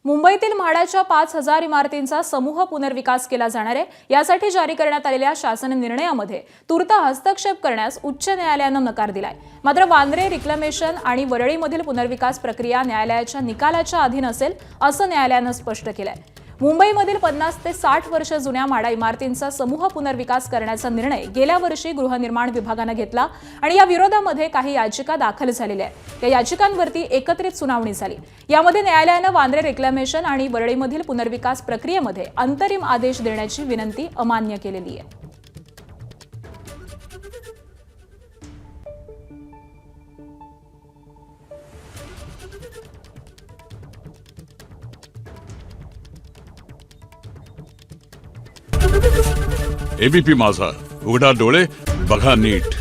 मुंबईतील म्हाडाच्या 5,000 इमारतींचा समूह पुनर्विकास केला जाणार आहे। यासाठी जारी करण्यात आलेल्या शासन निर्णयामध्ये तूर्त हस्तक्षेप करण्यास उच्च न्यायालयाने नकार दिलाय। मात्र वांद्रे रिक्लेमेशन आणि वरळीमधील पुनर्विकास प्रक्रिया न्यायालयाच्या निकालाच्या अधीन असेल असं न्यायालयाने स्पष्ट केलंय। मुंबईमधील 50 ते 60 वर्ष जुन्या म्हाडा इमारतींचा समूह पुनर्विकास करण्याचा निर्णय गेल्या वर्षी गृहनिर्माण विभागाने घेतला आणि या विरोधामध्ये काही याचिका दाखल झालेल्या आहेत। या याचिकांवरती एकत्रित सुनावणी झाली। यामध्ये न्यायालयाने वांद्रे रिक्लेमेशन आणि वरळीमधील पुनर्विकास प्रक्रियेमध्ये अंतरिम आदेश देण्याची विनंती अमान्य केलेली आहे। एबीपी माझा, उघडा डोळे बघा नीट।